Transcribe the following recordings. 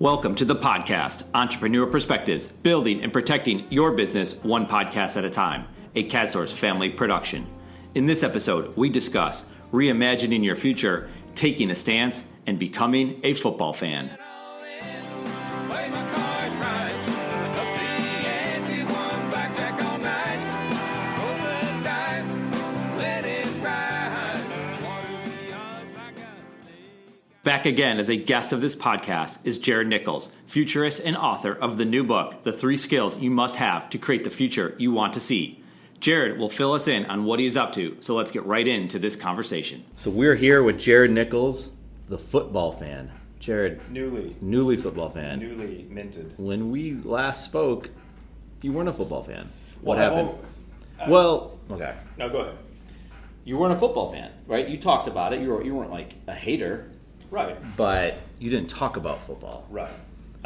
Welcome to the podcast, Entrepreneur Perspectives, building and protecting your business one podcast at a time, a CADSource family production. In this episode, we discuss reimagining your future, taking a stance, and becoming a football fan. Back again as a guest of this podcast is Jared Nichols, futurist and author of the new book, The 3 Skills You Must Have to Create the Future You Want to See. Jared will fill us in on what he's up to, so let's get right into this conversation. So we're here with Jared Nichols, the football fan. Jared. Newly football fan. Newly minted. When we last spoke, you weren't a football fan. What Well, happened? Okay. No, go ahead. You weren't a football fan, right? You talked about it. You weren't like a hater. Right. But you didn't talk about football. Right.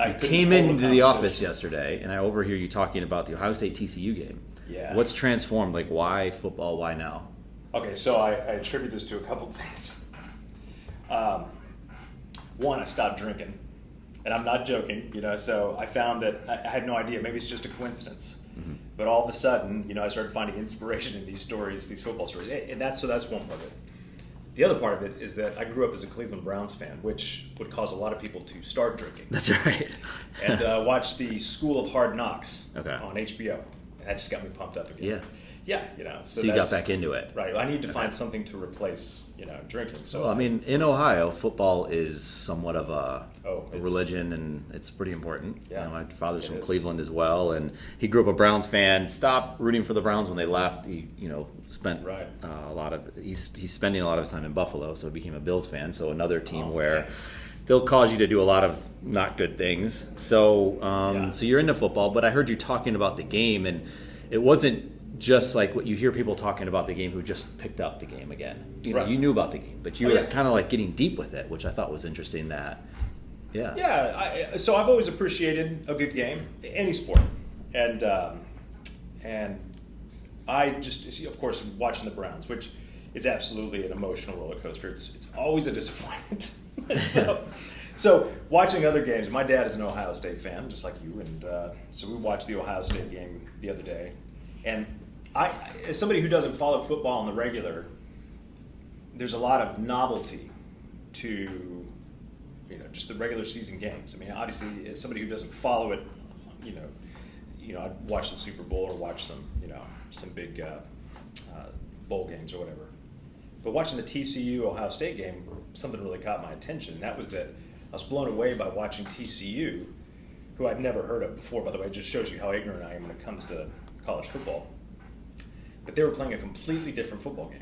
You came into the office yesterday, and I overhear you talking about the Ohio State TCU game. Yeah. What's transformed? Like, why football? Why now? Okay, so I attribute this to a couple of things. One, I stopped drinking, and I'm not joking. So I found that I had no idea. Maybe it's just a coincidence. Mm-hmm. But all of a sudden, I started finding inspiration in these stories, these football stories, and that's one part of it. The other part of it is that I grew up as a Cleveland Browns fan, which would cause a lot of people to start drinking. That's right. And watch the School of Hard Knocks on HBO. And that just got me pumped up again. Yeah. Yeah, So you got back into it. Right. I need to find something to replace, drinking. So in Ohio, football is somewhat of a religion, and it's pretty important. Yeah, my father's from Cleveland as well, and he grew up a Browns fan. Stopped rooting for the Browns when they left. He, spent he's spending a lot of his time in Buffalo, so he became a Bills fan. So another team where they'll cause you to do a lot of not good things. So so you're into football, but I heard you talking about the game, and it wasn't just like what you hear people talking about the game who just picked up the game again. You knew about the game, but you were kind of like getting deep with it, which I thought was interesting. So I've always appreciated a good game, any sport, and I just, of course, watching the Browns, which is absolutely an emotional roller coaster. It's always a disappointment. So watching other games, my dad is an Ohio State fan, just like you, and so we watched the Ohio State game the other day, and I, as somebody who doesn't follow football on the regular, there's a lot of novelty to, just the regular season games. I mean, obviously, as somebody who doesn't follow it, I'd watch the Super Bowl or watch some big bowl games or whatever. But watching the TCU Ohio State game, something really caught my attention. That was that I was blown away by watching TCU, who I'd never heard of before. By the way, it just shows you how ignorant I am when it comes to college football. But they were playing a completely different football game.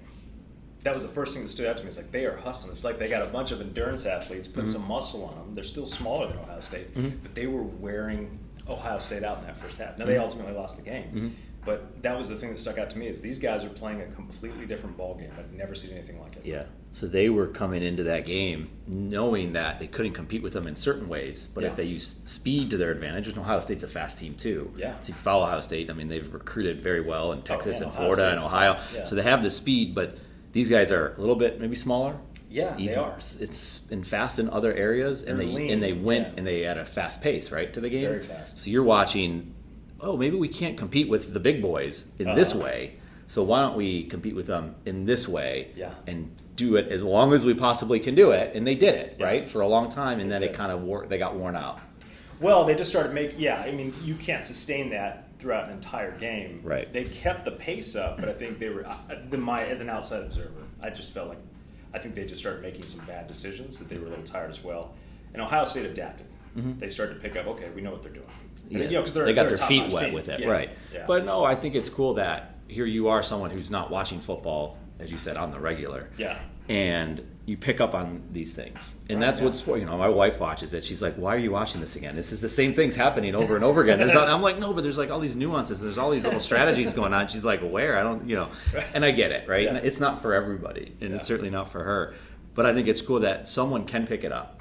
That was the first thing that stood out to me. It's like they are hustling. It's like they got a bunch of endurance athletes, put some muscle on them. They're still smaller than Ohio State, but they were wearing Ohio State out in that first half. Now, they ultimately lost the game. But that was the thing that stuck out to me, is these guys are playing a completely different ball game. I've never seen anything like it. Yeah. So they were coming into that game knowing that they couldn't compete with them in certain ways, but if they use speed to their advantage, and Ohio State's a fast team too. Yeah. So you follow Ohio State. I mean, they've recruited very well in Texas and Florida and Ohio. Yeah. So they have the speed, but these guys are a little bit maybe smaller. Yeah, they are. It's fast in other areas, and they went and they at a fast pace, right, to the game. Very fast. So you're watching. Oh, maybe we can't compete with the big boys in this way. So why don't we compete with them in this way and do it as long as we possibly can do it? And they did it, right, for a long time, and then it kind of they got worn out. Well, they just started making, I mean, you can't sustain that throughout an entire game. Right. They kept the pace up, but I think they were, as an outside observer, I just felt like, I think they just started making some bad decisions, that they were a little tired as well. And Ohio State adapted. They started to pick up, okay, we know what they're doing. Because they got their feet wet team. with it, right. Yeah. But no, I think it's cool that here you are, someone who's not watching football, as you said, on the regular. Yeah. And you pick up on these things. And that's what sport, my wife watches it. She's like, why are you watching this again? This is the same things happening over and over again. I'm like, no, but there's like all these nuances. There's all these little strategies going on. She's like, where? I don't, and I get it, right? Yeah. And it's not for everybody, and it's certainly not for her. But I think it's cool that someone can pick it up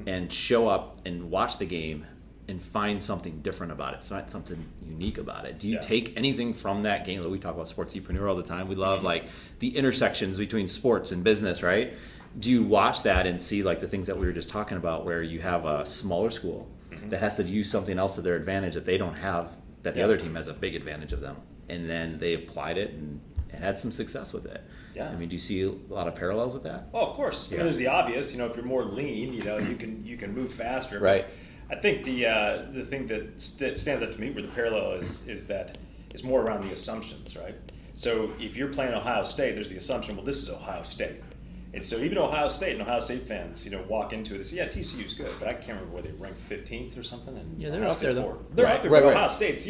and show up and watch the game and find something different about it. It's not something unique about it. Do you take anything from that game? We talk about sportsepreneur all the time. We love like the intersections between sports and business, right? do you watch that and see like the things that we were just talking about, where you have a smaller school that has to use something else to their advantage that they don't have, that the other team has a big advantage of them, and then they applied it and had some success with it? Yeah. I mean, do you see a lot of parallels with that? Oh, of course. Yeah. There's the obvious. If you're more lean, you can move faster. Right. I think the thing that stands out to me where the parallel is that it's more around the assumptions, right? So if you're playing Ohio State, there's the assumption, well, this is Ohio State. And so even Ohio State and Ohio State fans, walk into it and say, yeah, TCU's good, but I can't remember where they ranked 15th or something. And Yeah, they're Ohio up there, State's though. fourth. They're Right, up there, right, but right. Ohio State's,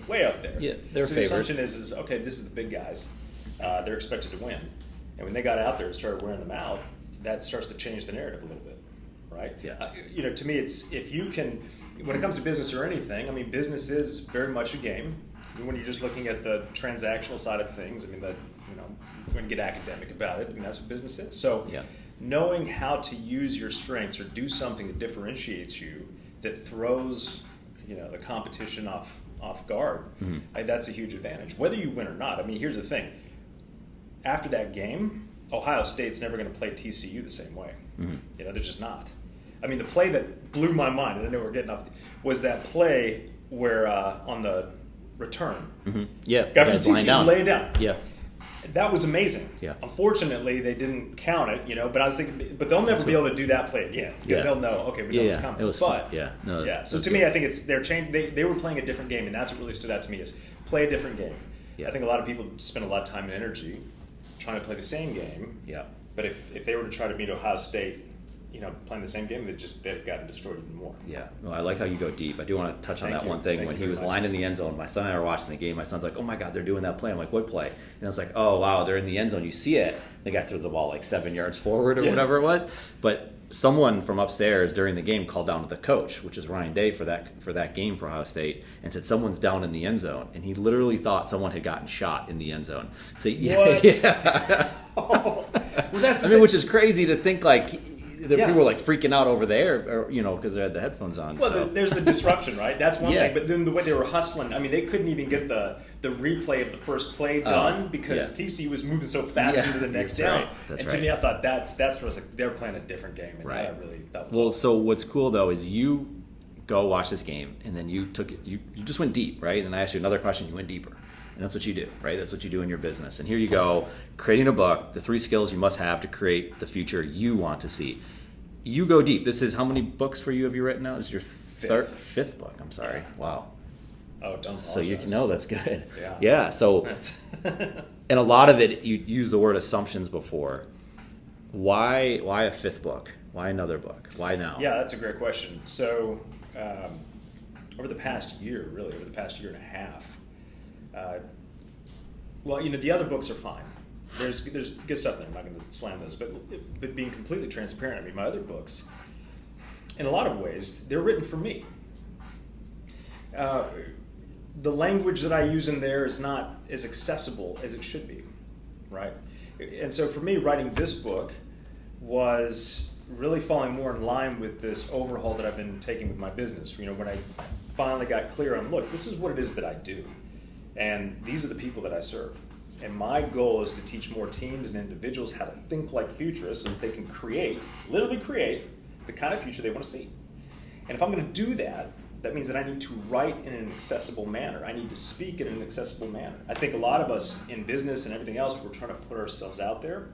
way up there. Yeah, they're so favored. the assumption is, okay, this is the big guys. They're expected to win. And when they got out there and started wearing them out, that starts to change the narrative a little bit, right? Yeah. To me, it's if you can, when it comes to business or anything, I mean, business is very much a game. When you're just looking at the transactional side of things, I mean, you're going to get academic about it. I mean, that's what business is. So knowing how to use your strengths or do something that differentiates you, that throws, the competition off guard, that's a huge advantage, whether you win or not. I mean, here's the thing. After that game, Ohio State's never going to play TCU the same way. They're just not. I mean, the play that blew my mind, and I know we're getting off, was that play where on the return, Yeah, guy from guys lying TCU down. lay it down. Yeah, That was amazing. Yeah. Unfortunately, they didn't count it, but I was thinking, but they'll never be able to do that play again because they'll know, okay, we know it's coming. It was but fun. Yeah, no, so to me, I think it's they're changed. They were playing a different game, and that's what really stood out to me is play a different game. Yeah. I think a lot of people spend a lot of time and energy trying to play the same game. Yeah. But if they were to try to beat Ohio State, playing the same game, they've gotten destroyed even more. Yeah, well, I like how you go deep. I do want to touch on Thank that you. one thing. Thank When you he was very much. lined in the end zone, my son and I were watching the game. My son's like, oh my God, they're doing that play. I'm like, what play? And I was like, oh wow, they're in the end zone. You see it. The guy threw the ball like 7 yards forward or whatever it was. But someone from upstairs during the game called down to the coach, which is Ryan Day for that game for Ohio State, and said someone's down in the end zone. And he literally thought someone had gotten shot in the end zone. So What? yeah. Well, that's Which is crazy to think like. People were like freaking out over there, or, because they had the headphones on. Well, so. there's the disruption, right? That's one Yeah. thing. But then the way they were hustling, I mean, they couldn't even get the replay of the first play done because TCU was moving so fast into the next that's down. right. That's and right. to me, I thought that's where I was like, they're playing a different game, and Right. that was Well, awesome. so what's cool though is you go watch this game, and then you just went deep, right? And I asked you another question, you went deeper. And that's what you do, right? That's what you do in your business. And here you go, creating a book, the 3 skills you must have to create the future you want to see. You go deep. This is how many books for you have you written now? This is your fifth book. I'm sorry. Wow. Oh, don't apologize. So you can know that's good. Yeah. Yeah. So, and a lot of it, you used the word assumptions before. Why a 5th book? Why another book? Why now? Yeah, that's a great question. So, over the past year and a half, the other books are fine. There's good stuff in there. I'm not going to slam those, but being completely transparent, I mean, my other books, in a lot of ways, they're written for me. The language that I use in there is not as accessible as it should be, right? And so for me, writing this book was really falling more in line with this overhaul that I've been taking with my business. When I finally got clear on, look, this is what it is that I do, and these are the people that I serve. And my goal is to teach more teams and individuals how to think like futurists so that they can literally create the kind of future they want to see. And if I'm going to do that, that means that I need to write in an accessible manner. I need to speak in an accessible manner. I think a lot of us in business and everything else, we're trying to put ourselves out there.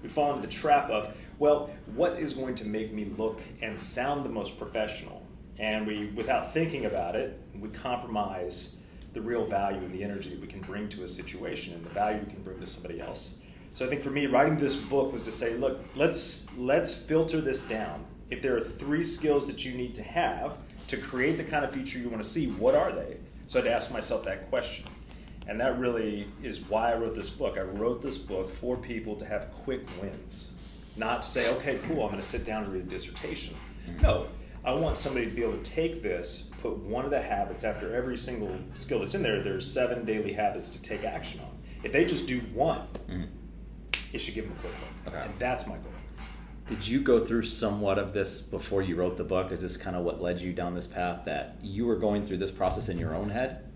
We fall into the trap of, well, what is going to make me look and sound the most professional? And without thinking about it, we compromise the real value and the energy that we can bring to a situation and the value we can bring to somebody else. So I think for me, writing this book was to say, look, let's filter this down. If there are 3 skills that you need to have to create the kind of future you want to see, what are they? So I had to ask myself that question. And that really is why I wrote this book. I wrote this book for people to have quick wins. Not to say, okay, cool, I'm going to sit down and read a dissertation. No, I want somebody to be able to take this, put one of the habits after every single skill that's in there. There's 7 daily habits to take action on. If they just do one, it should give them a quick win. Okay. And that's my goal. Did you go through somewhat of this before you wrote the book? Is this kind of what led you down this path, that you were going through this process in your own head?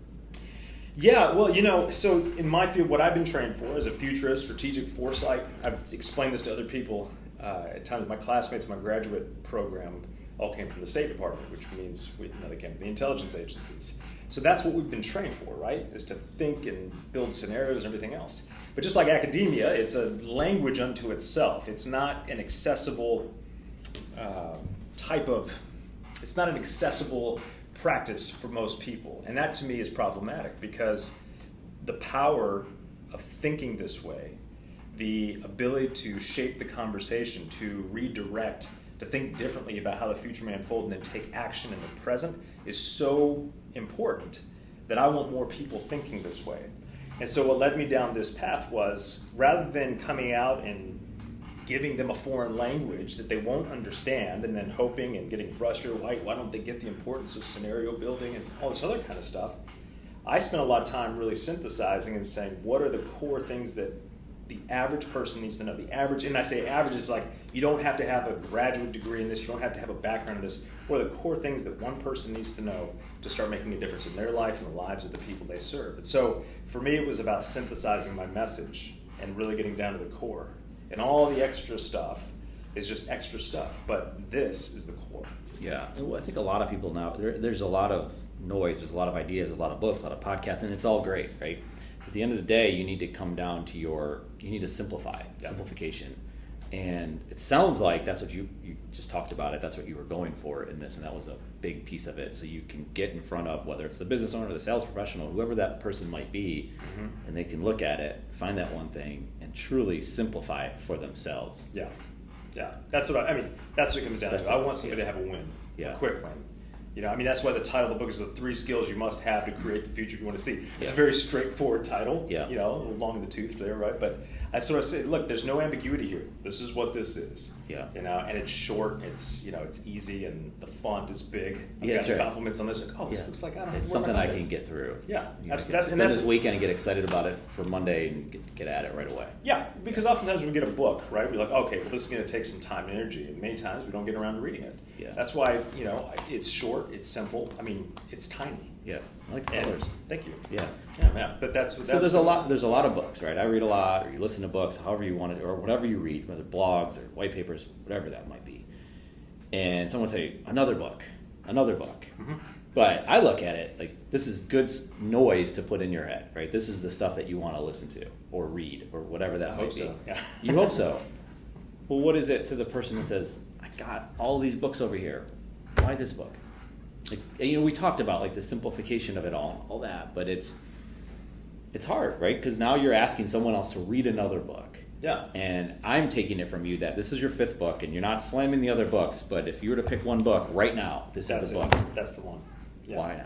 Yeah, well, so in my field, what I've been trained for is a futurist, strategic foresight. I've explained this to other people. at times my classmates in my graduate program all came from the State Department, which means they came from the intelligence agencies. So that's what we've been trained for, right? Is to think and build scenarios and everything else. But just like academia, it's a language unto itself. It's not an accessible it's not an accessible practice for most people. And that to me is problematic, because the power of thinking this way, the ability to shape the conversation, to redirect, to think differently about how the future may unfold, and then take action in the present is so important that I want more people thinking this way. And so what led me down this path was, rather than coming out and giving them a foreign language that they won't understand and then hoping and getting frustrated, why don't they get the importance of scenario building and all this other kind of stuff, I spent a lot of time really synthesizing and saying, what are the core things that the average person needs to know? The average, and I say average is like, you don't have to have a graduate degree in this, you don't have to have a background in this. What are the core things that one person needs to know to start making a difference in their life and the lives of the people they serve? And so for me, it was about synthesizing my message and really getting down to the core. And all the extra stuff is just extra stuff, but this is the core. Yeah, I think a lot of people now, there's a lot of noise, there's a lot of ideas, there's a lot of books, a lot of podcasts, and it's all great, right? At the end of the day, you need to come down to you need to simplify, simplification. And it sounds like that's what you just talked about it, that's what you were going for in this, and that was a big piece of it. So you can get in front of, whether it's the business owner, the sales professional, whoever that person might be, and they can look at it, find that one thing, and truly simplify it for themselves. Yeah. That's what that's what it comes down to. I want somebody to have a win, a quick win. That's why the title of the book is the 3 skills you must have to create the future you want to see. It's a very straightforward title, a little long in the tooth there, right? But I sort of say, look, there's no ambiguity here. This is what this is. And it's short, it's easy, and the font is big. I've got compliments on this. Like, this looks like it's something I can get through. That's spend this weekend and get excited about it for Monday and get at it right away. Yeah, because oftentimes when we get a book, right, we're like, okay, well, this is going to take some time and energy, and many times we don't get around to reading it. That's why it's short, it's simple. It's tiny. I like the colors. Thank you. But so there's a lot of books, right? I read a lot, or you listen to books, however you want it, or whatever you read, whether blogs or white papers, whatever that might be. And someone will say, another book. But I look at it like, this is good noise to put in your head, right? This is the stuff that you want to listen to or read or whatever that might be. You hope so. Well, what is it to the person that says, I got all these books over here. Why this book? We talked about the simplification of it all that, but it's hard, right? Because now you're asking someone else to read another book. And I'm taking it from you that this is your 5th book, and you're not slamming the other books, but if you were to pick one book right now, this is the book. That's the one. Why?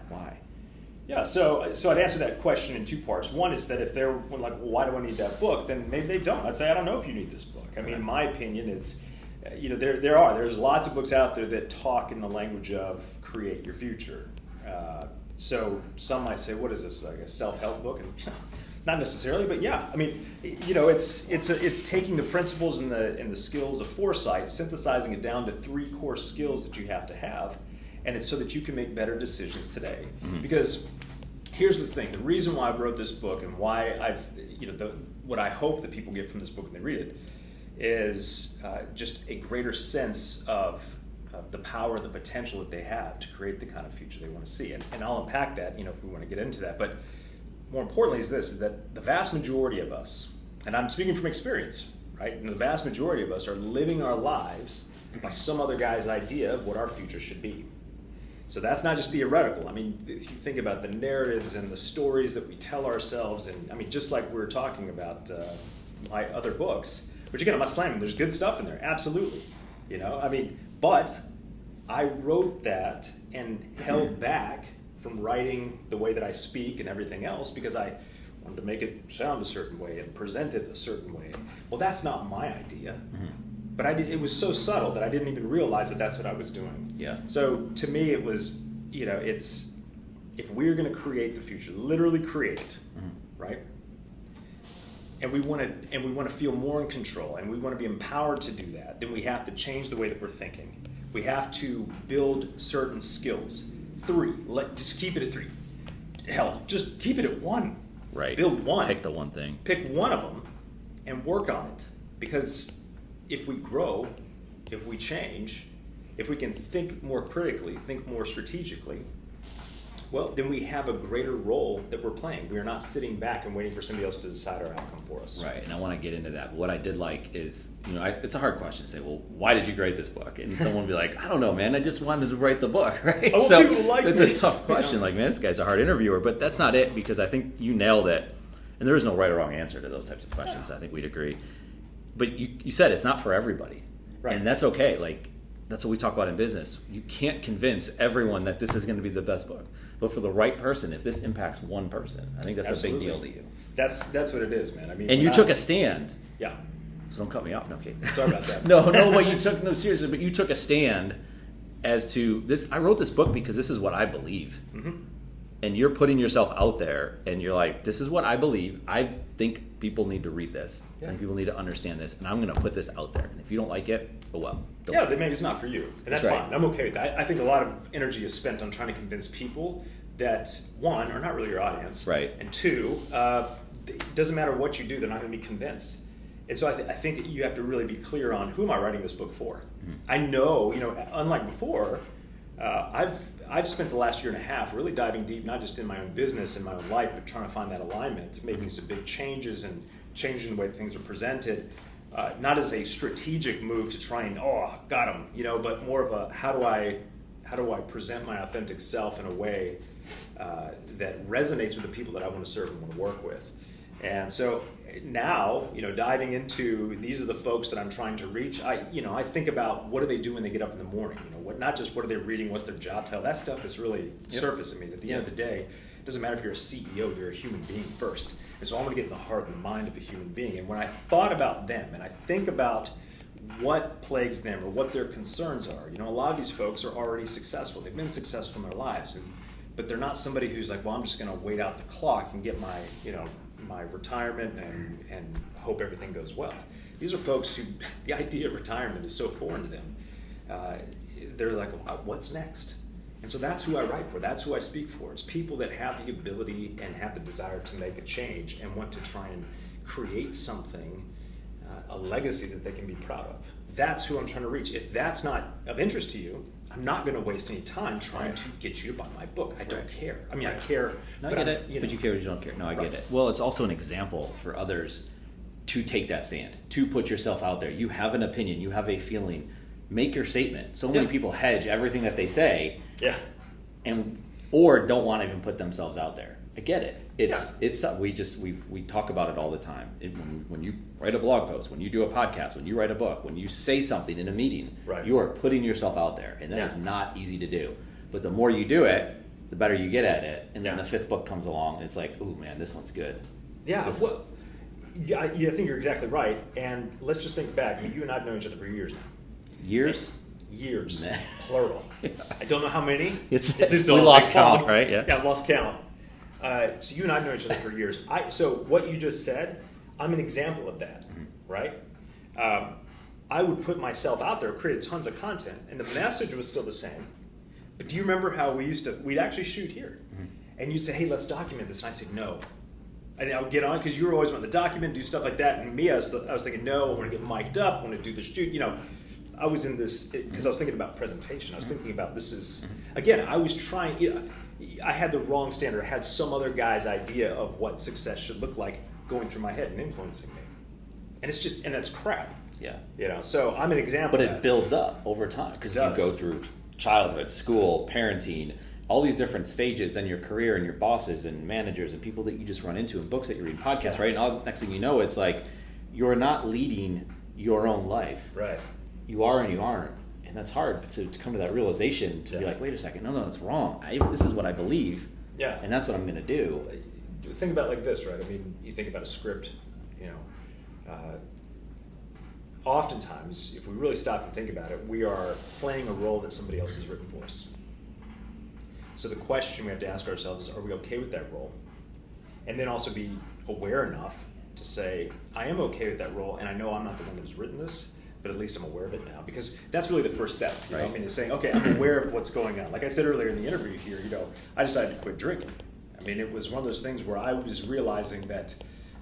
So I'd answer that question in 2 parts. One is that if they're like, well, why do I need that book? Then maybe they don't. I'd say, I don't know if you need this book. In my opinion, it's, there's lots of books out there that talk in the language of create your future. So some might say, what is this, like a self-help book? And not necessarily, but it's taking the principles and the skills of foresight, synthesizing it down to 3 core skills that you have to have, and it's so that you can make better decisions today. Because here's the thing: the reason why I wrote this book and why what I hope that people get from this book when they read it is just a greater sense of the power and the potential that they have to create the kind of future they want to see. And I'll unpack that, if we want to get into that. But more importantly is that the vast majority of us, and I'm speaking from experience, right? And the vast majority of us are living our lives by some other guy's idea of what our future should be. So that's not just theoretical. If you think about the narratives and the stories that we tell ourselves, and just like we were talking about my other books, which again, I'm not slamming, there's good stuff in there, absolutely. But I wrote that and held back from writing the way that I speak and everything else because I wanted to make it sound a certain way and present it a certain way. Well, that's not my idea. But it was so subtle that I didn't even realize that that's what I was doing. So to me, it was, it's, if we're going to create the future, literally create it, right? And we want to feel more in control, and we want to be empowered to do that, then we have to change the way that we're thinking. We have to build certain skills. 3. Just keep it at 3. Hell, just keep it at 1. Right. Build 1. Pick the one thing. Pick one of them and work on it. Because if we grow, if we change, if we can think more critically, think more strategically, well, then we have a greater role that we're playing. We are not sitting back and waiting for somebody else to decide our outcome for us. Right, and I want to get into that. But what I did like is, it's a hard question to say, well, why did you write this book? And someone would be like, I don't know, man, I just wanted to write the book, right? So people like it's a tough question. Like, man, this guy's a hard interviewer. But that's not it, because I think you nailed it. And there is no right or wrong answer to those types of questions. I think we'd agree. But you said it's not for everybody. Right. And that's okay. Like, that's what we talk about in business. You can't convince everyone that this is going to be the best book. But for the right person, if this impacts one person, I think that's Absolutely. a big deal to you. That's what it is, man. I mean, and you took a stand. Yeah. So don't cut me off. No, Kate. Sorry about that. no, but seriously, but you took a stand as to this. I wrote this book because this is what I believe. Mm-hmm. And you're putting yourself out there, and you're like, this is what I believe. I think people need to read this. Yeah. I think people need to understand this, and I'm going to put this out there. And if you don't like it, oh well. Yeah, then maybe it's not for you, and that's right. fine. I'm okay with that. I think a lot of energy is spent on trying to convince people that, one, are not really your audience, right, and two, it doesn't matter what you do, they're not going to be convinced. And so I think you have to really be clear on who am I writing this book for. Mm-hmm. I know, unlike before, I've spent the last year and a half really diving deep, not just in my own business and my own life, but trying to find that alignment, making some big changes and changing the way things are presented. Not as a strategic move to try and got him, but more of a how do I present my authentic self in a way that resonates with the people that I want to serve and want to work with. And so now, diving into these are the folks that I'm trying to reach. I think about what do they do when they get up in the morning. Not just what are they reading, what's their job title. That stuff is really surface. I mean, at the end of the day, it doesn't matter if you're a CEO, you're a human being first. And so I want to get in the heart and the mind of a human being. And when I thought about them and I think about what plagues them or what their concerns are, a lot of these folks are already successful. They've been successful in their lives, but they're not somebody who's like, well, I'm just going to wait out the clock and get my, my retirement and hope everything goes well. These are folks who the idea of retirement is so foreign to them. They're like, what's next? And so that's who I write for. That's who I speak for. It's people that have the ability and have the desire to make a change and want to try and create something, a legacy that they can be proud of. That's who I'm trying to reach. If that's not of interest to you, I'm not going to waste any time trying to get you to buy my book. I don't care. I mean, I care. No, I get it. But you care or you don't care. No, I get it. Well, it's also an example for others to take that stand, to put yourself out there. You have an opinion. You have a feeling. Make your statement. So many people hedge everything that they say, or don't want to even put themselves out there. I get it. It's we talk about it all the time. When you write a blog post, when you do a podcast, when you write a book, when you say something in a meeting, you are putting yourself out there, and that is not easy to do. But the more you do it, the better you get at it. And then the fifth book comes along, and it's like, ooh man, this one's good. Yeah. Well, I think you're exactly right. And let's just think back. I mean, you and I have known each other for years now. Years? Years, plural. I don't know how many. It's just we lost count, right? Yeah, I've lost count. So you and I have known each other for years. So what you just said, I'm an example of that, right? I would put myself out there, created tons of content, and the message was still the same. But do you remember how we'd actually shoot here? Mm-hmm. And you'd say, hey, let's document this. And I said, no. And I would get on, because you were always wanting to document, do stuff like that. And me, I was thinking, no, I want to get mic'd up, I want to do the shoot, I was in this, because I was thinking about presentation. I was thinking about this is, again, I was trying, I had the wrong standard. I had some other guy's idea of what success should look like going through my head and influencing me. And it's just, and that's crap. Yeah. So I'm an example But it builds up over time, because you go through childhood, school, parenting, all these different stages, then your career and your bosses and managers and people that you just run into and books that you read, podcasts, right? And all, next thing you know, it's like you're not leading your own life. Right. You are and you aren't, and that's hard to come to that realization, to be like, wait a second, no, that's wrong. This is what I believe, and that's what I'm going to do. Think about it like this, right? I mean, you think about a script, oftentimes, if we really stop and think about it, we are playing a role that somebody else has written for us. So the question we have to ask ourselves is, are we okay with that role? And then also be aware enough to say, I am okay with that role, and I know I'm not the one who's written this, but at least I'm aware of it now, because that's really the first step. You know? I mean, it's saying, okay, I'm aware of what's going on. Like I said earlier in the interview here, I decided to quit drinking. I mean, it was one of those things where I was realizing that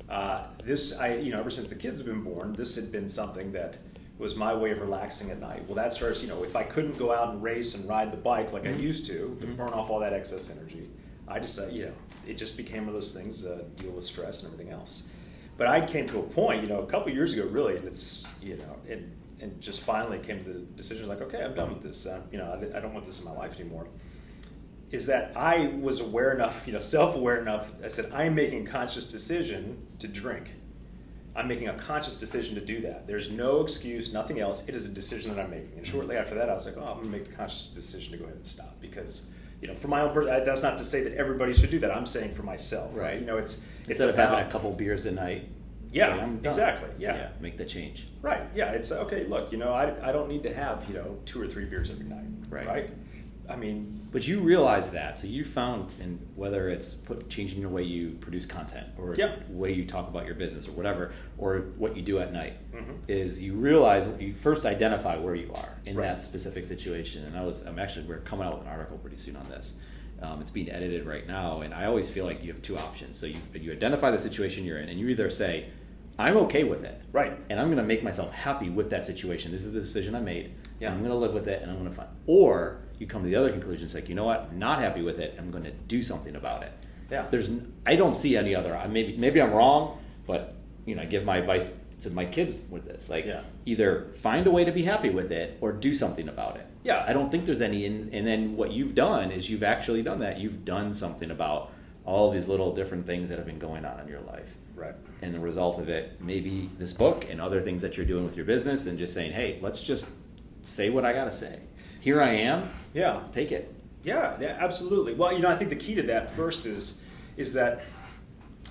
ever since the kids have been born, this had been something that was my way of relaxing at night. Well, that starts, if I couldn't go out and race and ride the bike like I used to burn off all that excess energy, I decided, it just became one of those things, deal with stress and everything else. But I came to a point, a couple of years ago, really, and it's, and just finally came to the decision, like, okay, I'm done with this. I don't want this in my life anymore. Is that I was aware enough, self-aware enough, I said, I'm making a conscious decision to drink. I'm making a conscious decision to do that. There's no excuse, nothing else. It is a decision that I'm making. And shortly after that, I was like, I'm going to make the conscious decision to go ahead and stop. Because, for my own person, that's not to say that everybody should do that. I'm saying for myself, right? It's instead of about having a couple beers at night. Yeah, I'm done. exactly. Yeah, make the change. Right. Yeah. It's okay. Look, I don't need to have 2 or 3 beers every night. Right. I mean, but you realize that, so you found, and whether it's changing the way you produce content or the way you talk about your business or whatever, or what you do at night, is you realize, you first identify where you are in that specific situation. And we're coming out with an article pretty soon on this. It's being edited right now, and I always feel like you have 2 options. So you identify the situation you're in, and you either say, I'm okay with it, right, and I'm going to make myself happy with that situation. This is the decision I made. And I'm going to live with it, and I'm going to find. Or you come to the other conclusion, it's like, you know what, I'm not happy with it. I'm going to do something about it. Yeah. I don't see any other. Maybe I'm wrong, but I give my advice to my kids with this. Like, either find a way to be happy with it, or do something about it. Yeah. I don't think there's any. And then what you've done is you've actually done that. You've done something about all these little different things that have been going on in your life. Right. And the result of it, maybe this book and other things that you're doing with your business, and just saying, hey, let's just say what I got to say. Here I am. Yeah. Take it. Yeah, absolutely. Well, I think the key to that first is that,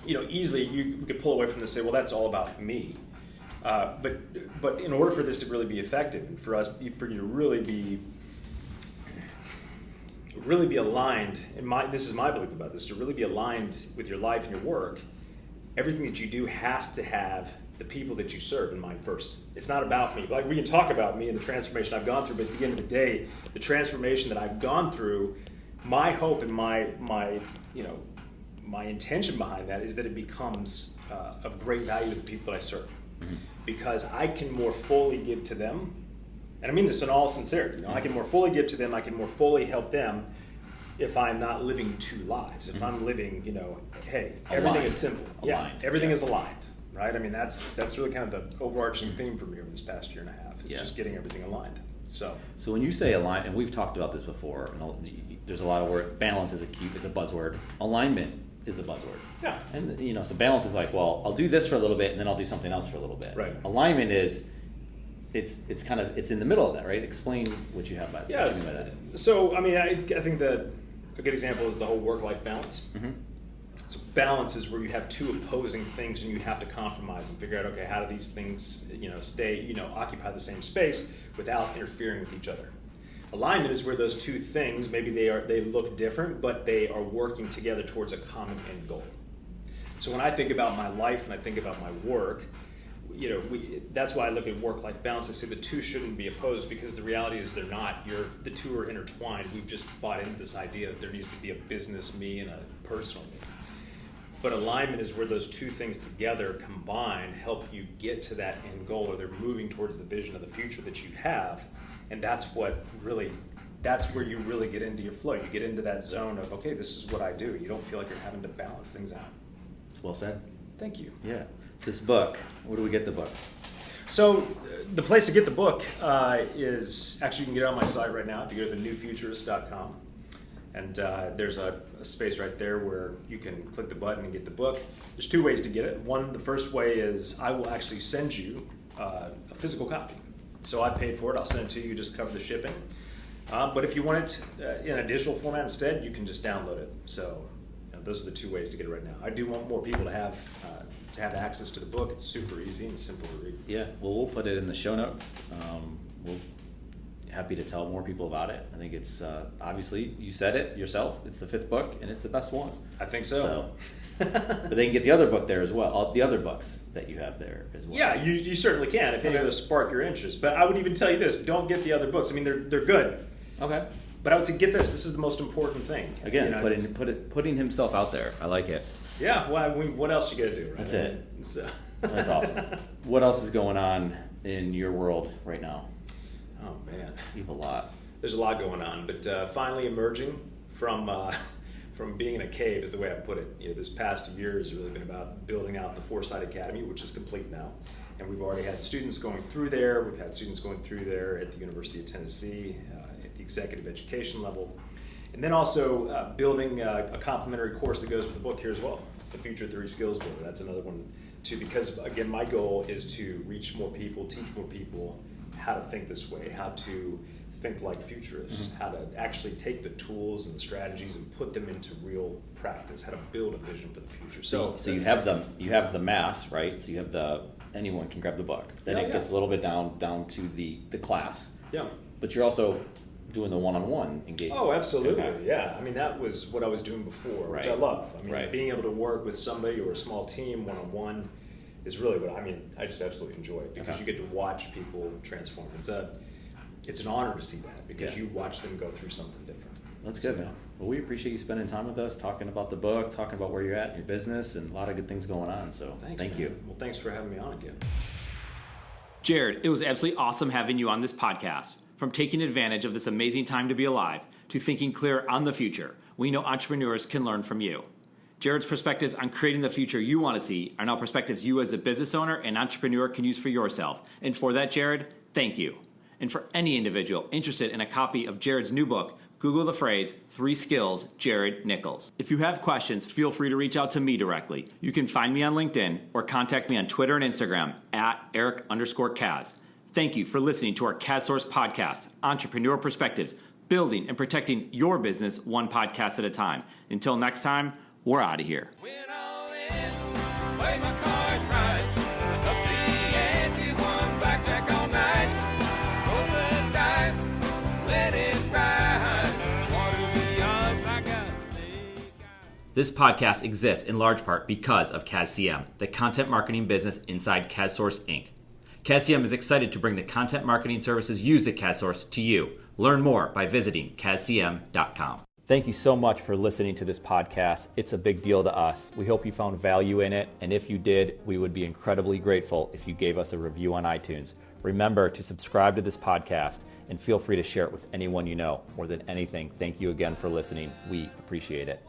easily you could pull away from this and say, well, that's all about me. But in order for this to really be effective, and for you to really be aligned, this is my belief about this, to really be aligned with your life and your work, everything that you do has to have the people that you serve in mind first. It's not about me. Like, we can talk about me and the transformation I've gone through, but at the end of the day, the transformation that I've gone through, my hope and my intention behind that is that it becomes of great value to the people that I serve. Because I can more fully give to them, and I mean this in all sincerity, I can more fully give to them, I can more fully help them if I'm not living 2 lives. If I'm living, hey, everything is simple. Everything is aligned, right? I mean, that's really kind of the overarching theme for me over this past year and a half. It's just getting everything aligned. So when you say align, and we've talked about this before, and there's a lot of word. Balance is a buzzword. Alignment is a buzzword. Yeah. And so balance is like, well, I'll do this for a little bit, and then I'll do something else for a little bit. Right. Alignment is, it's kind of, it's in the middle of that, right? Explain what you have by, yes. what you mean by that. So I mean, I think that a good example is the whole work-life balance. So balance is where you have 2 opposing things, and you have to compromise and figure out, okay, how do these things, stay, occupy the same space without interfering with each other. Alignment is where those 2 things, maybe they look different, but they are working together towards a common end goal. So when I think about my life and I think about my work, that's why I look at work-life balance. I say the 2 shouldn't be opposed, because the reality is they're not. The 2 are intertwined. We've just bought into this idea that there needs to be a business me and a personal me. But alignment is where those 2 things together combined help you get to that end goal, or they're moving towards the vision of the future that you have. And that's where you really get into your flow. You get into that zone of, okay, this is what I do. You don't feel like you're having to balance things out. Well said. Thank you. Yeah. This book, where do we get the book? So the place to get the book is, actually, you can get it on my site right now. If you go to thenewfuturist.com. And there's a space right there where you can click the button and get the book. There's 2 ways to get it. The first way is I will actually send you a physical copy. So I paid for it. I'll send it to you. Just cover the shipping. But if you want it in a digital format instead, you can just download it. So those are the 2 ways to get it right now. I do want more people to have access to the book. It's super easy and simple to read. Yeah. Well, we'll put it in the show notes. We'll happy to tell more people about it. I think it's obviously, you said it yourself, it's the 5th book, and it's the best one. I think so. But they can get the other book there as well, all the other books that you have there as well. Yeah, you certainly can if any of those spark your interest. But I would even tell you this: don't get the other books. I mean, they're good. Okay. But I would say get this. This is the most important thing. Again, putting himself out there. I like it. Yeah. Well, what else you got to do? Right? That's it. So. That's awesome. What else is going on in your world right now? Oh man, You have a lot. there's a lot going on, but finally emerging from being in a cave is the way I put it. This past year has really been about building out the Foresight Academy, which is complete now. And we've already had students going through there. We've had students going through there at the University of Tennessee, at the executive education level. And then also building a complementary course that goes with the book here as well. It's the Future Theory Skills Builder. That's another one too, because again, my goal is to reach more people, teach more people how to think this way, how to think like futurists, how to actually take the tools and the strategies and put them into real practice, how to build a vision for the future. So you have the mass, right? So you have anyone can grab the book. Then it gets a little bit down to the class. Yeah. But you're also doing the one-on-one engagement. Oh, absolutely. Okay. Yeah. I mean, that was what I was doing before, which I love. I mean, being able to work with somebody or a small team one-on-one is really what I just absolutely enjoy it, because you get to watch people transform. It's an honor to see that, because you watch them go through something different. That's good, man. Well, we appreciate you spending time with us, talking about the book, talking about where you're at in your business, and a lot of good things going on. So thank you. Well, thanks for having me on again. Jared, it was absolutely awesome having you on this podcast. From taking advantage of this amazing time to be alive to thinking clear on the future, we know entrepreneurs can learn from you. Jared's perspectives on creating the future you want to see are now perspectives you as a business owner and entrepreneur can use for yourself. And for that, Jared, thank you. And for any individual interested in a copy of Jared's new book, Google the phrase 3 Skills Jared Nichols. If you have questions, feel free to reach out to me directly. You can find me on LinkedIn or contact me on Twitter and Instagram at Eric_Kaz. Thank you for listening to our CAZSource podcast, Entrepreneur Perspectives, building and protecting your business one podcast at a time. Until next time, we're out of here. Went all in, play my cards right. Up the ante, won blackjack all night. Roll the dice, let it ride. Water the odds, I got snake eyes. This podcast exists in large part because of CAZCM, the content marketing business inside CAZSource Inc. CAZCM is excited to bring the content marketing services used at CAZSource to you. Learn more by visiting CAZCM.com. Thank you so much for listening to this podcast. It's a big deal to us. We hope you found value in it, and if you did, we would be incredibly grateful if you gave us a review on iTunes. Remember to subscribe to this podcast, and feel free to share it with anyone you know. More than anything, thank you again for listening. We appreciate it.